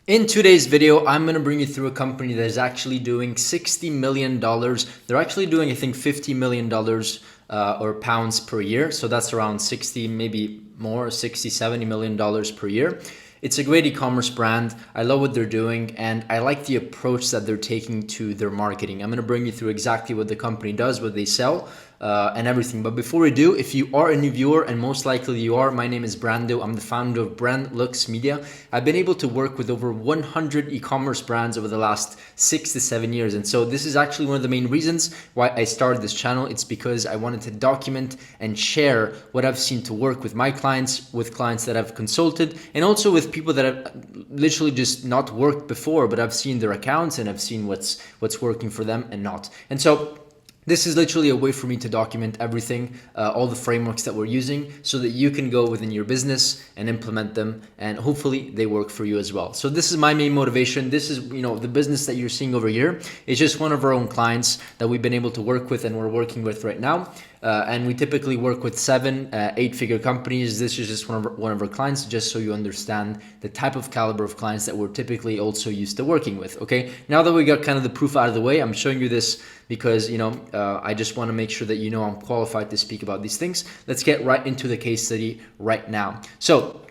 In today's video, I'm going to bring you through a company that is actually doing $60 million. They're actually doing, I think, $50 million or pounds per year. So that's around 60, maybe more, 60, $70 million per year. It's a great e-commerce brand. I love what they're doing, and I like the approach that they're taking to their marketing. I'm going to bring you through exactly what the company does, what they sell, and everything. But before we do, if you are a new viewer, and most likely you are, my name is Brando. I'm the founder of Brand Lux Media. I've been able to work with over 100 e-commerce brands over the last 6 to 7 years. And so this is actually one of the main reasons why I started this channel. It's because I wanted to document and share what I've seen to work with my clients, with clients that I've consulted, and also with people that have literally just not worked before, but I've seen their accounts and I've seen what's working for them and not. And so this is literally a way for me to document everything, all the frameworks that we're using, so that you can go within your business and implement them, and hopefully they work for you as well. So this is my main motivation. This is, the business that you're seeing over here is just one of our own clients that we've been able to work with and we're working with right now. And we typically work with 7, 8-figure companies. This is just one of our clients, just so you understand the type of caliber of clients that we're typically also used to working with. Okay, now that we got kind of the proof out of the way, I'm showing you this because I just want to make sure that I'm qualified to speak about these things. Let's get right into the case study right now. So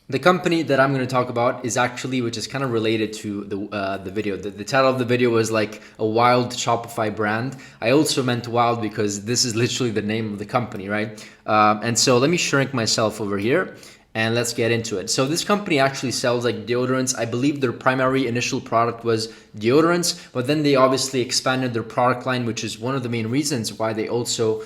the company that I'm going to talk about is actually, which is kind of related to the video. The title of the video was like a wild Shopify brand. I also meant wild because this is literally the name of the company, right? And so let me shrink myself over here and let's get into it. So this company actually sells like deodorants. I believe their primary initial product was deodorants, but then they obviously expanded their product line, which is one of the main reasons why that also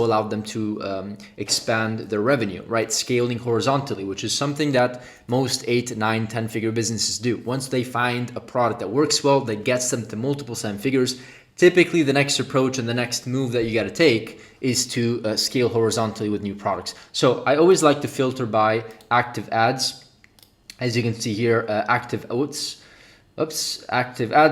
allowed them to expand their revenue, right? Scaling horizontally, which is something that most 8, 9, 10-figure businesses do. Once they find a product that works well, that gets them to multiple 7 figures, typically the next approach and the next move that you got to take is to scale horizontally with new products. So I always like to filter by active ads. As you can see here, active ads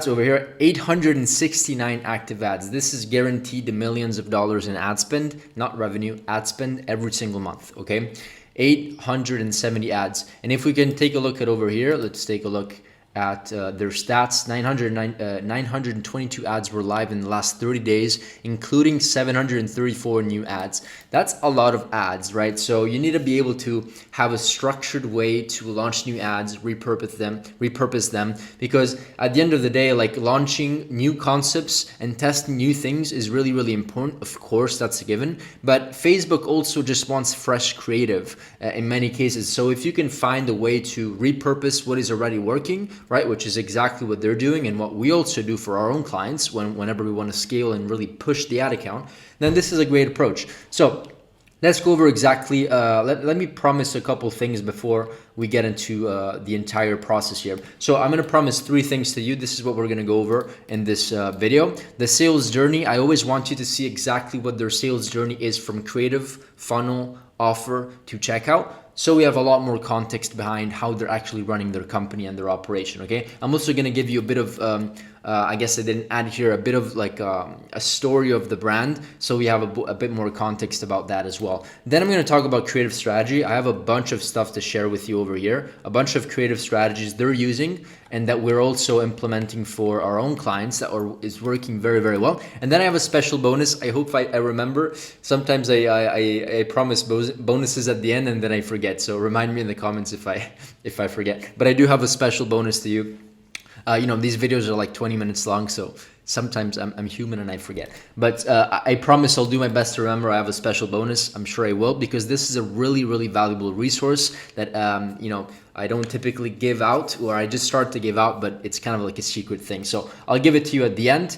over here, 869 active ads. This is guaranteed the millions of dollars in ad spend, not revenue, ad spend every single month, okay? 870 ads. And if we can take a look at over here, let's take a look at their stats. 922 ads were live in the last 30 days, including 734 new ads. That's a lot of ads, right? So you need to be able to have a structured way to launch new ads, repurpose them, because at the end of the day, like launching new concepts and testing new things is really, really important. Of course, that's a given, but Facebook also just wants fresh creative in many cases. So if you can find a way to repurpose what is already working, right, which is exactly what they're doing and what we also do for our own clients whenever we want to scale and really push the ad account, then this is a great approach. So let's go over exactly, let me promise a couple things before we get into the entire process here. So I'm going to promise 3 things to you. This is what we're going to go over in this video. The sales journey, I always want you to see exactly what their sales journey is from creative, funnel, offer to checkout. So we have a lot more context behind how they're actually running their company and their operation, okay? I'm also going to give you a bit of, I guess I didn't add here, a bit of like a story of the brand. So we have a bit more context about that as well. Then I'm going to talk about creative strategy. I have a bunch of stuff to share with you over here, a bunch of creative strategies they're using and that we're also implementing for our own clients that is working very, very well. And then I have a special bonus. I hope I remember. Sometimes I promise bonuses at the end and then I forget. So remind me in the comments if I forget. But I do have a special bonus to you. These videos are like 20 minutes long, so sometimes I'm human and I forget. But I promise I'll do my best to remember. I have a special bonus. I'm sure I will, because this is a really, really valuable resource that, I don't typically give out, or I just start to give out, but it's kind of like a secret thing. So I'll give it to you at the end.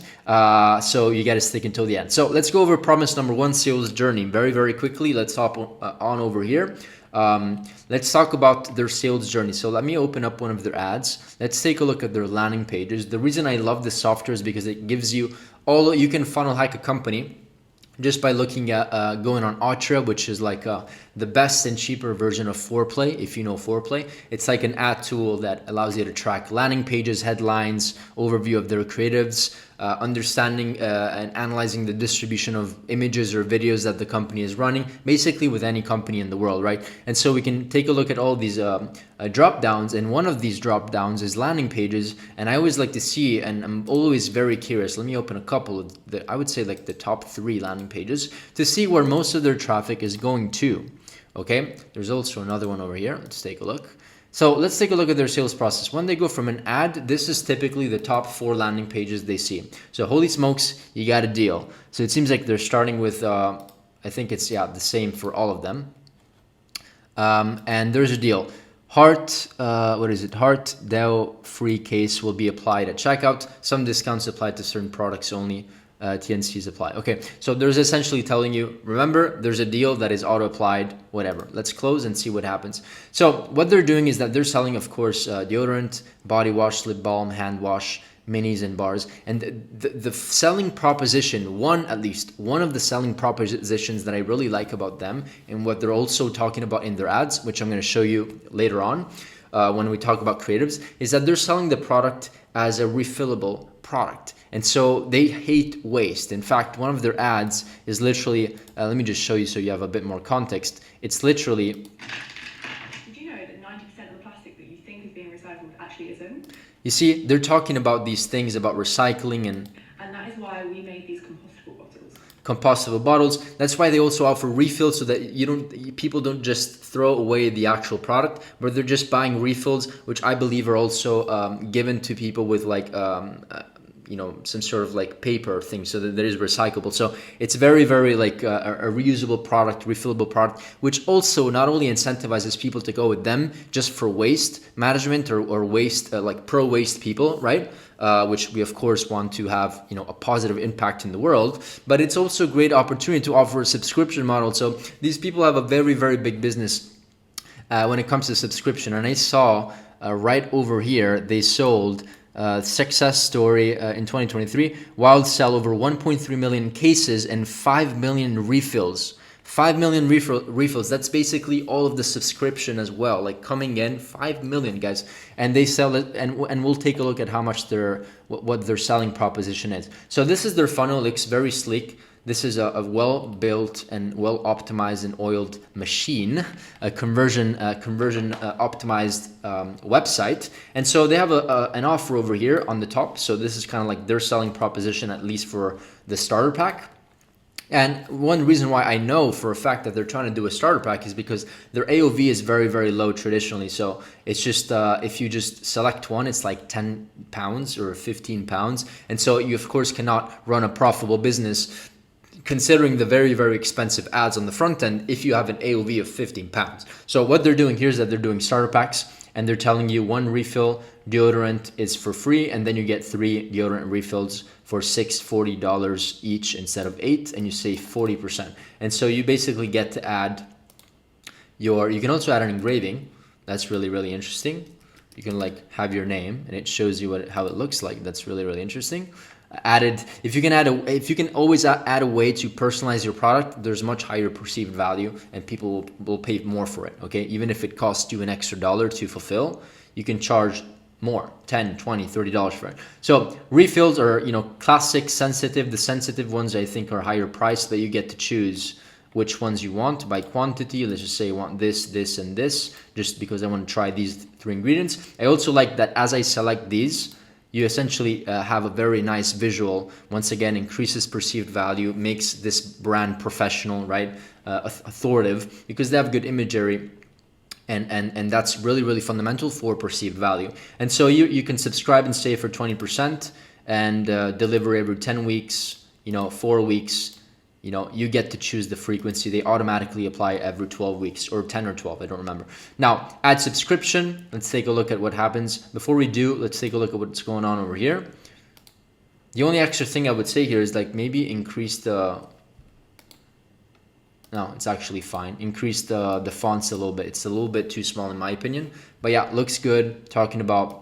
So you got to stick until the end. So let's go over promise number 1, sales journey. Very, very quickly. Let's hop on over here. Let's talk about their sales journey. So let me open up one of their ads. Let's take a look at their landing pages. The reason I love this software is because it gives you you can funnel hack a company just by looking at going on Atra, which is like the best and cheaper version of Foreplay. If you know Foreplay, it's like an ad tool that allows you to track landing pages, headlines, overview of their creatives, understanding and analyzing the distribution of images or videos that the company is running, basically with any company in the world, right? And so we can take a look at all these drop downs, and one of these drop downs is landing pages. And I always like to see, and I'm always very curious, let me open a couple of the, I would say like the top 3 landing pages to see where most of their traffic is going to. Okay, there's also another one over here. Let's take a look. So let's take a look at their sales process. When they go from an ad, this is typically the top 4 landing pages they see. So holy smokes, you got a deal. So it seems like they're starting with, I think it's, yeah, the same for all of them. And there's a deal. Heart, what is it? Heart DAO free case will be applied at checkout. Some discounts applied to certain products only. TNCs apply. Okay, so there's essentially telling you, remember, there's a deal that is auto-applied, whatever. Let's close and see what happens. So what they're doing is that they're selling, of course, deodorant, body wash, lip balm, hand wash, minis and bars. And the selling proposition, at least one of the selling propositions that I really like about them and what they're also talking about in their ads, which I'm going to show you later on when we talk about creatives, is that they're selling the product as a refillable product. And so they hate waste. In fact, one of their ads is literally, let me just show you so you have a bit more context. It's literally... Did you know that 90% of the plastic that you think is being recycled actually isn't? You see, they're talking about these things about recycling and that is why we made these compostable bottles. Compostable bottles. That's why they also offer refills so that people don't just throw away the actual product, but they're just buying refills, which I believe are also given to people with like some sort of like paper thing, so that there is recyclable. So it's very, very like a reusable product, refillable product, which also not only incentivizes people to go with them just for waste management or waste, like pro waste people, right? Which we of course want to have, a positive impact in the world, but it's also a great opportunity to offer a subscription model. So these people have a very, very big business when it comes to subscription. And I saw right over here, they sold success story in 2023, wild sell over 1.3 million cases and 5 million refills. 5 million refills. That's basically all of the subscription as well, like coming in 5 million, guys. And they sell it, and we'll take a look at how much what their selling proposition is. So this is their funnel. It looks very sleek. This is a well-built and well-optimized and oiled machine, a conversion optimized website. And so they have an offer over here on the top. So this is kind of like their selling proposition, at least for the starter pack. And one reason why I know for a fact that they're trying to do a starter pack is because their AOV is very, very low traditionally. So it's just, if you just select one, it's like 10 pounds or 15 pounds. And so you, of course, cannot run a profitable business considering the very, very expensive ads on the front end if you have an AOV of 15 pounds. So what they're doing here is that they're doing starter packs, and they're telling you one refill deodorant is for free, and then you get 3 deodorant refills for $640 each instead of 8, and you save 40%. And so you basically get to add you can also add an engraving. That's really, really interesting. You can like have your name and it shows you how it looks like. That's really, really interesting. If you can always add a way to personalize your product, there's much higher perceived value and people will pay more for it. Okay, even if it costs you an extra $1 to fulfill, you can charge more, $10, $20, $30 for it. So refills are classic, sensitive. The sensitive ones I think are higher priced, but you get to choose which ones you want by quantity. Let's just say I want this, this, and this, just because I want to try these 3 ingredients. I also like that as I select these, you essentially have a very nice visual. Once again, increases perceived value, makes this brand professional, right? Authoritative, because they have good imagery. And that's really, really fundamental for perceived value. And so you can subscribe and save for 20% and deliver every 10 weeks, 4 weeks. You get to choose the frequency. They automatically apply every 12 weeks or 10 or 12. I don't remember. Now, add subscription. Let's take a look at what happens. Before we do, let's take a look at what's going on over here. The only extra thing I would say here is like maybe increase the... No, it's actually fine. Increase the fonts a little bit. It's a little bit too small in my opinion. But yeah, looks good. Talking about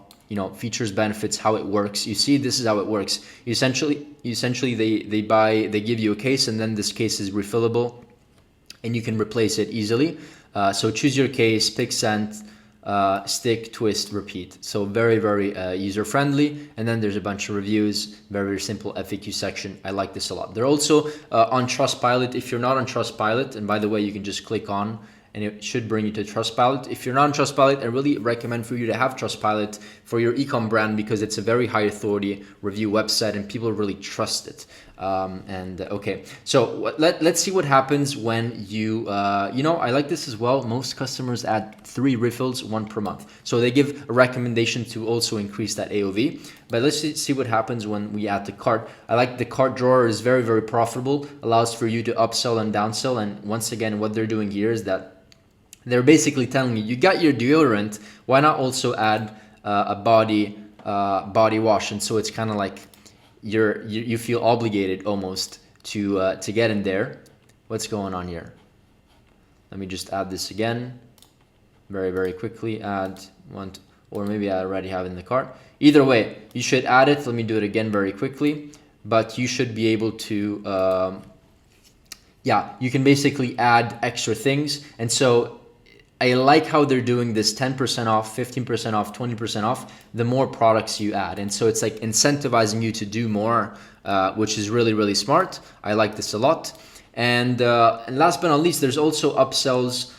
features, benefits, how it works. You see, this is how it works. Essentially they give you a case, and then this case is refillable and you can replace it easily. So choose your case, pick scent, stick, twist, repeat. So very, very user friendly. And then there's a bunch of reviews, very, very simple FAQ section. I like this a lot. They're also on Trustpilot. If you're not on Trustpilot, and by the way, you can just click on and it should bring you to Trustpilot. If you're not on Trustpilot, I really recommend for you to have Trustpilot for your ecom brand because it's a very high authority review website and people really trust it. Okay, so let's see what happens when you, I like this as well. Most customers add 3 refills, 1 per month. So they give a recommendation to also increase that AOV. But let's see what happens when we add the cart. I like the cart drawer is very, very profitable, allows for you to upsell and downsell. And once again, what they're doing here is that they're basically telling you got your deodorant, why not also add a body wash? And so it's kind of like you feel obligated almost to get in there. What's going on here? Let me just add this again very, very quickly. Add one, or maybe I already have it in the cart. Either way, you should add it. Let me do it again very quickly. But you should be able to you can basically add extra things. And so I like how they're doing this 10% off, 15% off, 20% off, the more products you add. And so it's like incentivizing you to do more, which is really, really smart. I like this a lot. And last but not least, there's also upsells.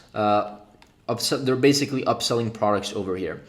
They're basically upselling products over here.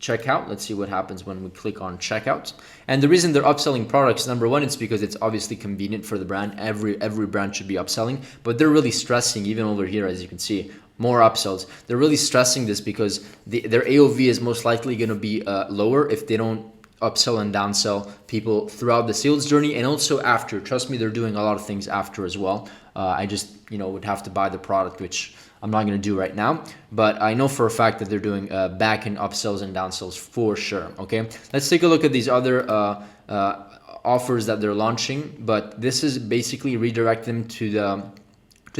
Checkout. Let's see what happens when we click on checkout. And the reason they're upselling products, number one, it's because it's obviously convenient for the brand. Every brand should be upselling, but they're really stressing, even over here, as you can see, more upsells. They're really stressing this because their AOV is most likely going to be lower if they don't upsell and downsell people throughout the sales journey and also after. Trust me, they're doing a lot of things after as well. I just would have to buy the product, which I'm not going to do right now, but I know for a fact that they're doing back-end upsells and downsells for sure. Okay, let's take a look at these other offers that they're launching, but this is basically redirect them to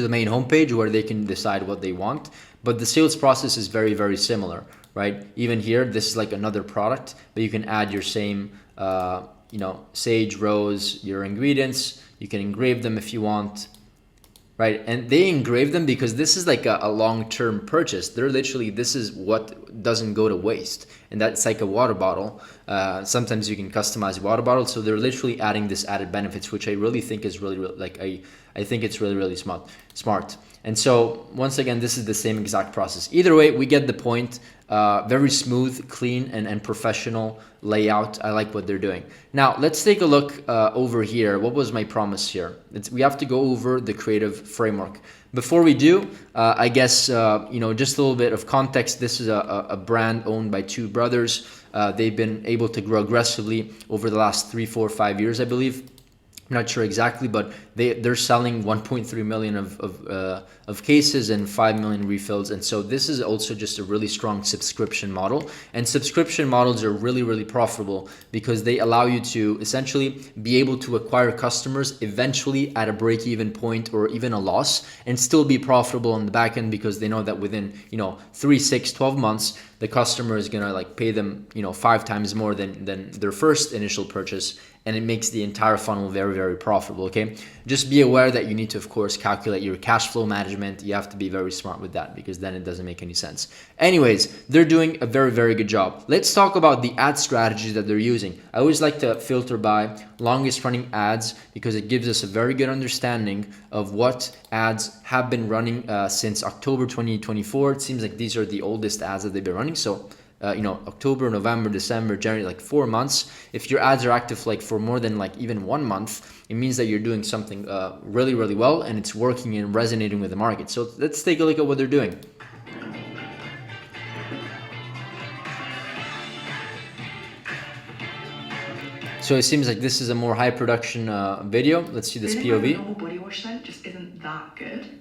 the main homepage where they can decide what they want. But the sales process is very, very similar, right? Even here, this is like another product, but you can add your same, sage, rose, your ingredients. You can engrave them if you want, right? And they engrave them because this is like a long-term purchase. They're literally, this is what doesn't go to waste. And that's like a water bottle. Sometimes you can customize a water bottle. So they're literally adding this added benefits, which I really think is really like, I think it's really, really smart. And so once again, this is the same exact process. Either way, we get the point. Very smooth, clean, and professional layout. I like what they're doing. Now, let's take a look over here. What was my promise here? We have to go over the creative framework. Before we do, I guess, just a little bit of context. This is a brand owned by 2 brothers. They've been able to grow aggressively over the last 3, 4, 5 years, I believe. I'm not sure exactly, but they're selling 1.3 million of cases and 5 million refills. And so this is also just a really strong subscription model. And subscription models are really, really profitable because they allow you to essentially be able to acquire customers eventually at a break-even point or even a loss and still be profitable on the back end because they know that within 3, 6, 12 months, the customer is gonna pay them 5 times more than their first initial purchase, and it makes the entire funnel very, very profitable. Okay, just be aware that you need to, of course, calculate your cash flow management. You have to be very smart with that because then it doesn't make any sense. Anyways, they're doing a very, very good job. Let's talk about the ad strategies that they're using. I always like to filter by longest running ads because it gives us a very good understanding of what ads have been running since October 2024. It seems like these are the oldest ads that they've been running. So October, November, December, January, like 4 months. If your ads are active for more than even 1 month, it means that you're doing something really, really well and it's working and resonating with the market. So let's take a look at what they're doing. So it seems like this is a more high production video. Let's see this POV. The normal body wash scent just isn't that good.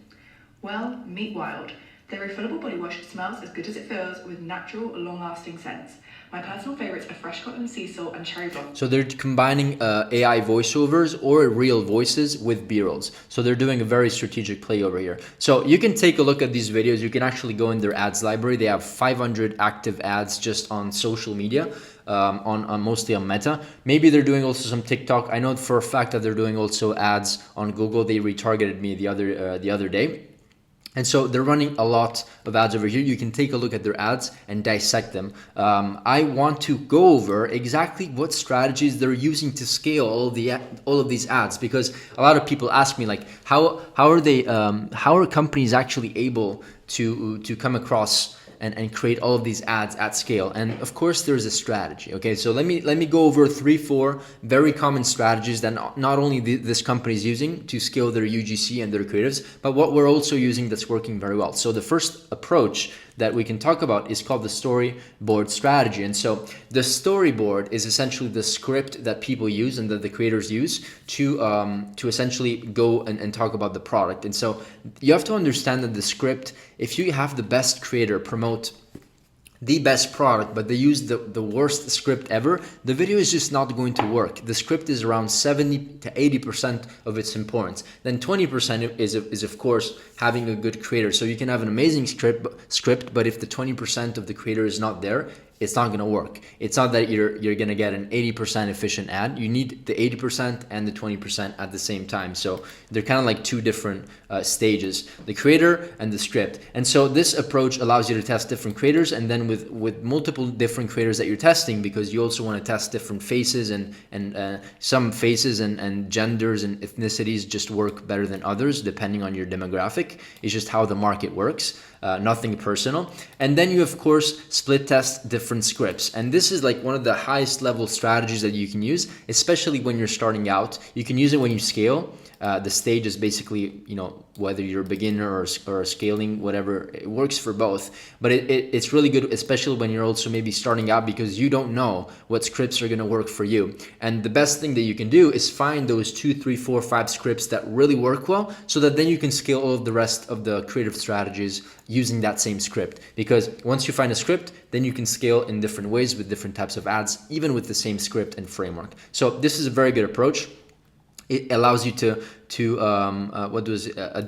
Well, meet Wild. Their refillable body wash smells as good as it feels with natural, long-lasting scents. My personal favorites are fresh cotton, sea salt, and cherry blossom. So they're combining AI voiceovers or real voices with B-rolls. So they're doing a very strategic play over here. So you can take a look at these videos. You can actually go in their ads library. They have 500 active ads just on social media, on mostly on Meta. Maybe they're doing also some TikTok. I know for a fact that they're doing also ads on Google. They retargeted me the other day. And so they're running a lot of ads over here. You can take a look at their ads and dissect them. I want to go over exactly what strategies they're using to scale all of these ads, because a lot of people ask me like, how are companies actually able to come across and create all of these ads at scale? And of course there's a strategy. Okay, so let me go over 3-4 very common strategies that not only this company is using to scale their UGC and their creatives, but what we're also using that's working very well. So the first approach that we can talk about is called the storyboard strategy. And so the storyboard is essentially the script that people use and that the creators use to essentially go and talk about the product. And so you have to understand that the script, if you have the best creator promote the best product, but they use the worst script ever, the video is just not going to work. The script is around 70 to 80% of its importance. Then 20% is of course having a good creator. So you can have an amazing script, but if the 20% of the creator is not there, it's not going to work. It's not that you're going to get an 80% efficient ad. You need the 80% and the 20% at the same time. So they're kind of like two different stages, the creator and the script. And so this approach allows you to test different creators, and then with multiple different creators that you're testing, because you also want to test different faces, and some faces and genders and ethnicities just work better than others depending on your demographic. It's just how the market works. Nothing personal. And then you of course split test different scripts, and this is like one of the highest level strategies that you can use, especially when you're starting out. You can use it when you scale. The stage is basically, whether you're a beginner or scaling, whatever, it works for both. But it's really good, especially when you're also maybe starting out, because you don't know what scripts are going to work for you. And the best thing that you can do is find those 2, 3, 4, 5 scripts that really work well, so that then you can scale all of the rest of the creative strategies using that same script. Because once you find a script, then you can scale in different ways with different types of ads, even with the same script and framework. So this is a very good approach. It allows you to at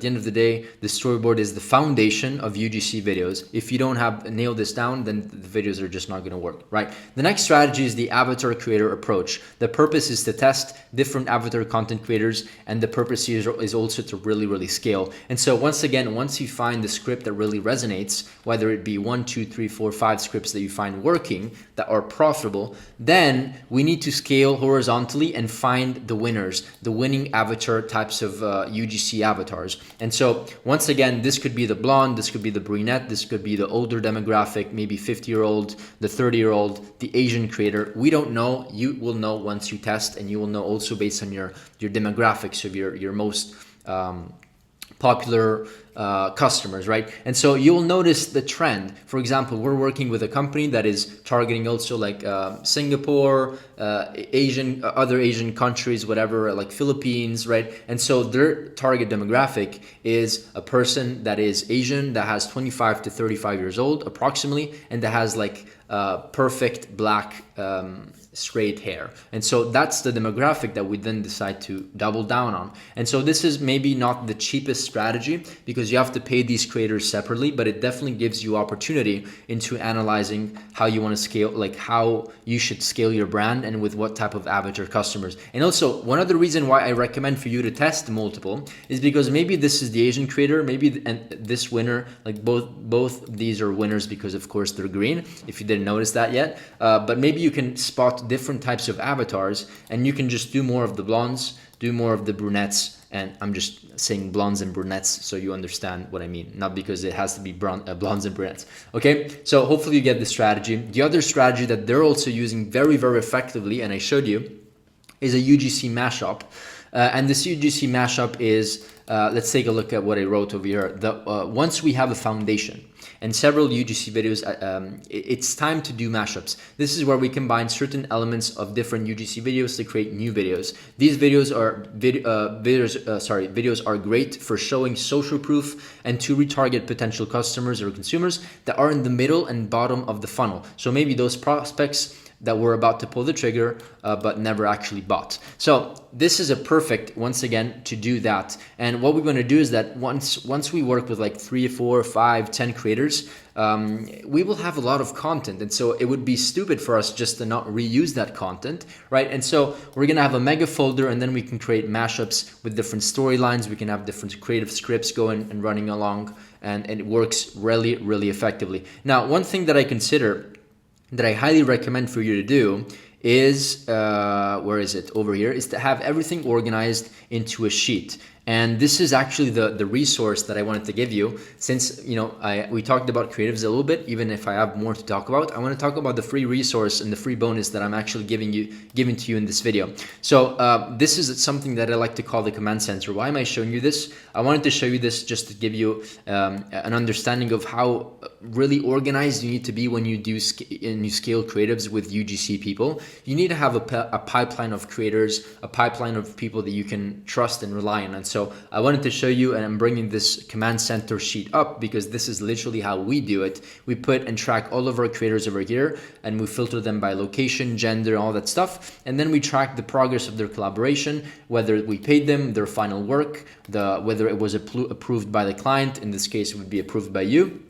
the end of the day, the storyboard is the foundation of UGC videos. If you don't have nailed this down, then the videos are just not going to work, right? The next strategy is the avatar creator approach. The purpose is to test different avatar content creators, and the purpose here is also to really scale. And so once again, once you find the script that really resonates, whether it be 1, 2, 3, 4, 5 scripts that you find working, that are profitable, then we need to scale horizontally and find the winners, the winning avatar types of UGC avatars. And so once again, this could be the blonde, this could be the brunette, this could be the older demographic, maybe 50-year-old, the 30-year-old, the Asian creator. We don't know. You will know once you test, and you will know also based on your demographics of your most popular customers, right? And so you'll notice the trend. For example, we're working with a company that is targeting also like Singapore, Asian, other Asian countries, whatever, like Philippines, right? And so their target demographic is a person that is Asian, that has 25 to 35 years old approximately, and that has like perfect black straight hair. And so that's the demographic that we then decide to double down on. And so this is maybe not the cheapest strategy, because you have to pay these creators separately, but it definitely gives you opportunity into analyzing how you want to scale, like how you should scale your brand and with what type of avatar customers. And also one other reason why I recommend for you to test multiple is because maybe this is the Asian creator, maybe and this winner, like both these are winners because of course they're green, if you didn't notice that yet. But maybe you can spot different types of avatars, and you can just do more of the blondes, do more of the brunettes, and I'm just saying blondes and brunettes so you understand what I mean, not because it has to be blondes and brunettes. Okay, so hopefully you get the strategy. The other strategy that they're also using very effectively, and I showed you, is a UGC mashup. And this UGC mashup is, let's take a look at what I wrote over here. Once we have a foundation and several UGC videos, it's time to do mashups. This is where we combine certain elements of different UGC videos to create new videos. These videos are great for showing social proof and to retarget potential customers or consumers that are in the middle and bottom of the funnel. So maybe those prospects that were about to pull the trigger but never actually bought. So this is a perfect, once again, to do that. And what we're going to do is that once we work with like 3, 4, 5, 10 creators, we will have a lot of content, and so it would be stupid for us just to not reuse that content, right? And so we're gonna have a mega folder, and then we can create mashups with different storylines. We can have different creative scripts going and running along, and it works really, really effectively. Now, one thing that I consider that I highly recommend for you to do is, where is it? Over here, is to have everything organized into a sheet. And this is actually the resource that I wanted to give you, since we talked about creatives a little bit. Even if I have more to talk about, I want to talk about the free resource and the free bonus that I'm actually giving to you in this video. So this is something that I like to call the command center. Why am I showing you this? I wanted to show you this just to give you an understanding of how really organized you need to be when you scale creatives with UGC people. You need to have a pipeline of creators, a pipeline of people that you can trust and rely on. And so I wanted to show you, and I'm bringing this command center sheet up because this is literally how we do it. We put and track all of our creators over here, and we filter them by location, gender, all that stuff. And then we track the progress of their collaboration, whether we paid them, their final work, whether it was approved by the client. In this case, it would be approved by you.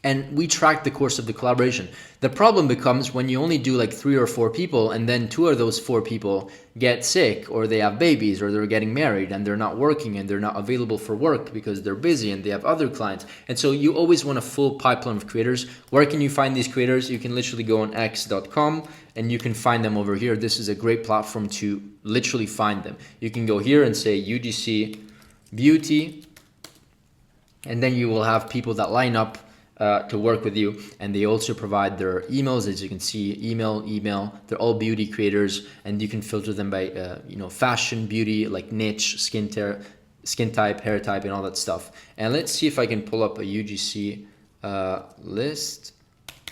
And we track the course of the collaboration. The problem becomes when you only do like 3 or 4 people, and then 2 of those 4 people get sick, or they have babies, or they're getting married, and they're not working, and they're not available for work because they're busy and they have other clients. And so you always want a full pipeline of creators. Where can you find these creators? You can literally go on x.com and you can find them over here. This is a great platform to literally find them. You can go here and say UGC Beauty, and then you will have people that line up to work with you, and they also provide their emails. As you can see, email, they're all beauty creators, and you can filter them by fashion, beauty, like niche, skin type, hair type, and all that stuff. And let's see if I can pull up a UGC list.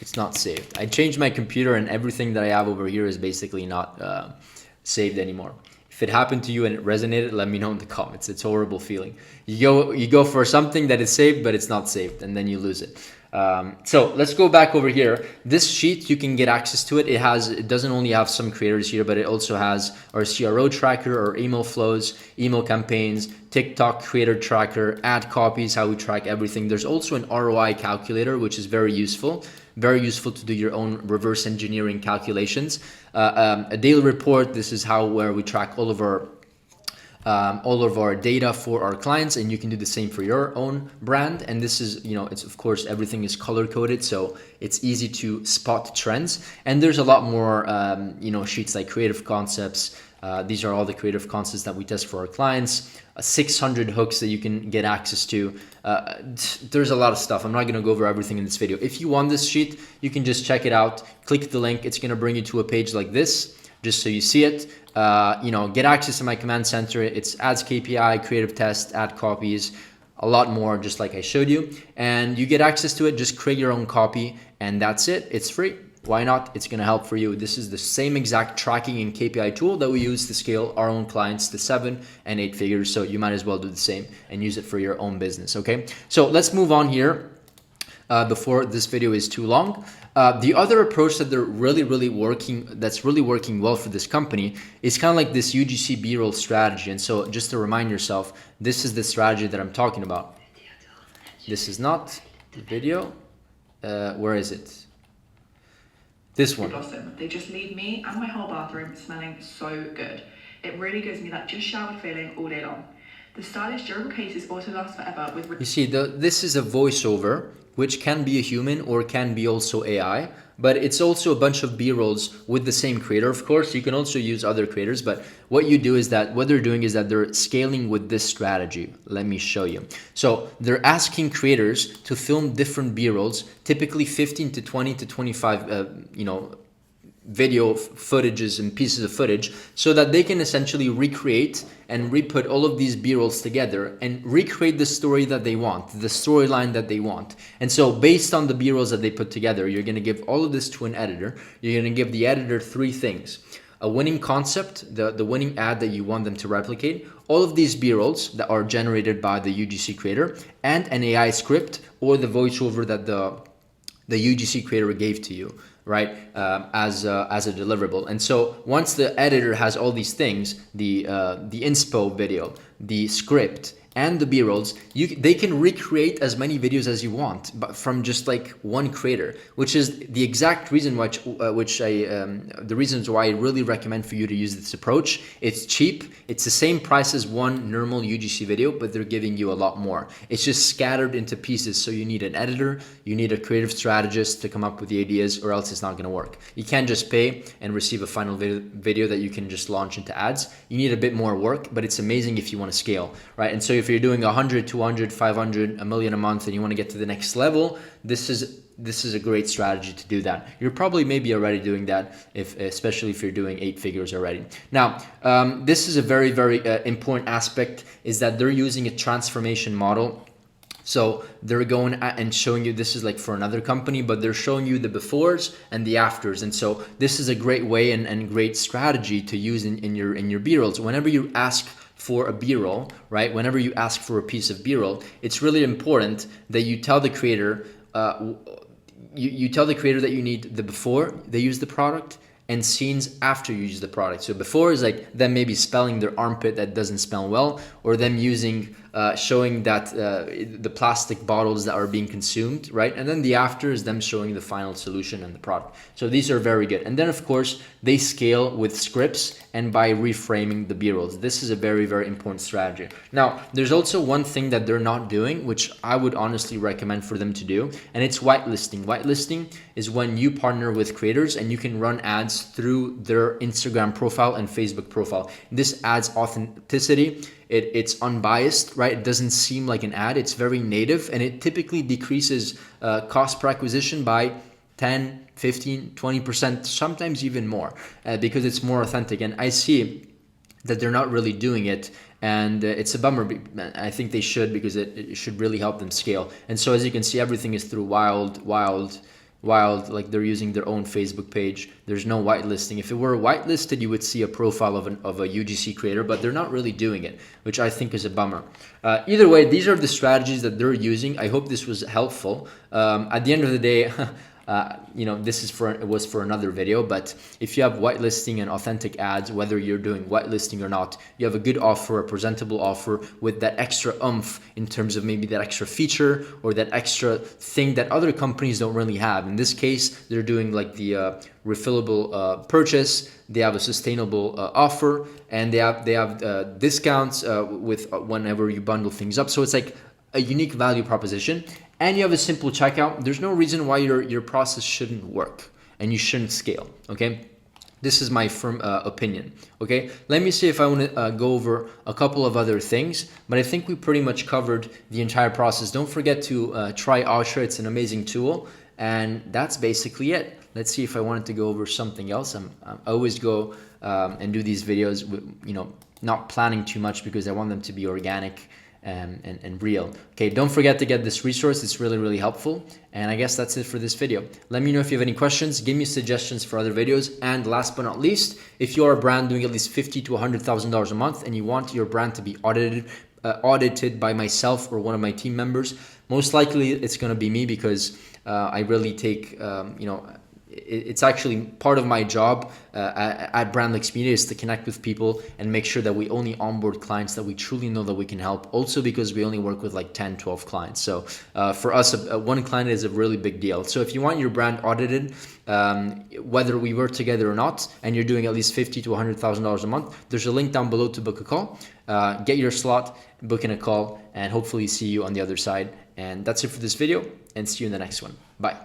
It's not saved. I changed my computer, and everything that I have over here is basically not saved anymore. If it happened to you and it resonated, let me know in the comments. It's a horrible feeling. You go for something that is saved, but it's not saved, and then you lose it. So let's go back over here. This sheet, you can get access to it. It doesn't only have some creators here, but it also has our CRO tracker, our email flows, email campaigns, TikTok creator tracker, ad copies, how we track everything. There's also an ROI calculator, which is very useful to do your own reverse engineering calculations. A daily report. This is where we track all of our data for our clients, and you can do the same for your own brand. And this is, it's of course everything is color coded, so it's easy to spot trends. And there's a lot more, sheets like creative concepts. These are all the creative concepts that we test for our clients. 600 hooks that you can get access to. There's a lot of stuff. I'm not going to go over everything in this video. If you want this sheet, you can just check it out. Click the link. It's going to bring you to a page like this, just so you see it. Get access to my command center. It's ads KPI, creative test, ad copies, a lot more, just like I showed you. And you get access to it. Just create your own copy, and that's it. It's free. Why not? It's going to help for you. This is the same exact tracking and KPI tool that we use to scale our own clients to 7 and 8 figures. So you might as well do the same and use it for your own business. Okay. So let's move on here before this video is too long. The other approach that that's really working well for this company is kind of like this UGC B-roll strategy. And so just to remind yourself, this is the strategy that I'm talking about. This is not the video. Where is it? This one. Blossom. They just leave me and my whole bathroom smelling so good. It really gives me that just showered feeling all day long. The stylish durable cases also last forever with... You see, this is a voiceover, which can be a human or can be also AI, but it's also a bunch of B-rolls with the same creator. Of course, you can also use other creators, but what they're doing is that they're scaling with this strategy. Let me show you. So they're asking creators to film different B-rolls, typically 15 to 20 to 25, video footages and pieces of footage, so that they can essentially recreate and re-put all of these B-rolls together and recreate the story that they want, the storyline that they want. And so based on the B-rolls that they put together, you're going to give all of this to an editor. You're going to give the editor 3 things: a winning concept, the winning ad that you want them to replicate, all of these B-rolls that are generated by the UGC creator, and an AI script or the voiceover that the UGC creator gave to you, right, as a deliverable. And so once the editor has all these things, the inspo video, the script, and the B-rolls, they can recreate as many videos as you want, but from just like one creator, which is the exact reason the reasons why I really recommend for you to use this approach. It's cheap. It's the same price as one normal UGC video, but they're giving you a lot more. It's just scattered into pieces. So you need an editor, you need a creative strategist to come up with the ideas, or else it's not going to work. You can't just pay and receive a final video that you can just launch into ads. You need a bit more work, but it's amazing if you want to scale, right? And so if you're doing 100, 200, 500, a million a month, and you want to get to the next level, this is a great strategy to do that. You're probably maybe already doing that, especially if you're doing 8 figures already. Now, this is a very, very important aspect, is that they're using a transformation model. So they're going and showing you, this is like for another company, but they're showing you the befores and the afters. And so this is a great way and great strategy to use in your B-rolls. Whenever you ask for a B-roll, right? Whenever you ask for a piece of B-roll, it's really important that you tell the creator, you tell the creator that you need the before they use the product and scenes after you use the product. So before is like them maybe spelling their armpit that doesn't smell well, or them using showing that the plastic bottles that are being consumed, right? And then the after is them showing the final solution and the product. So these are very good. And then of course they scale with scripts and by reframing the B-rolls. This is a very, very important strategy. Now, there's also one thing that they're not doing, which I would honestly recommend for them to do, and it's whitelisting. Whitelisting is when you partner with creators and you can run ads through their Instagram profile and Facebook profile. This adds authenticity. It's unbiased, right? It doesn't seem like an ad. It's very native, and it typically decreases cost per acquisition by 10, 15, 20%, sometimes even more, because it's more authentic. And I see that they're not really doing it, and it's a bummer. I think they should, because it should really help them scale. And so as you can see, everything is through wild, like they're using their own Facebook page. There's no whitelisting. If it were whitelisted, you would see a profile of a UGC creator, but they're not really doing it, which I think is a bummer. Either way, these are the strategies that they're using. I hope this was helpful. At the end of the day, it was for another video, but if you have whitelisting and authentic ads, whether you're doing whitelisting or not, you have a good offer, a presentable offer with that extra oomph in terms of maybe that extra feature or that extra thing that other companies don't really have. In this case, they're doing like the refillable purchase. They have a sustainable offer, and they have discounts with whenever you bundle things up. So it's like a unique value proposition. And you have a simple checkout. There's no reason why your process shouldn't work and you shouldn't scale, okay? This is my firm opinion, okay? Let me see if I want to go over a couple of other things, but I think we pretty much covered the entire process. Don't forget to try Osher. It's an amazing tool, and that's basically it. Let's see if I wanted to go over something else. I always go and do these videos with, not planning too much, because I want them to be organic and real. Okay, don't forget to get this resource. It's really, really helpful. And I guess that's it for this video. Let me know if you have any questions. Give me suggestions for other videos. And last but not least, if you're a brand doing at least $50,000 to $100,000 a month and you want your brand to be audited by myself or one of my team members, most likely it's going to be me, because I really take, it's actually part of my job at Brand Media is to connect with people and make sure that we only onboard clients that we truly know that we can help. Also because we only work with like 10, 12 clients. So for us, one client is a really big deal. So if you want your brand audited, whether we work together or not, and you're doing at least $50,000 to $100,000 a month, there's a link down below to book a call. Get your slot, book in a call, and hopefully see you on the other side. And that's it for this video, and see you in the next one. Bye.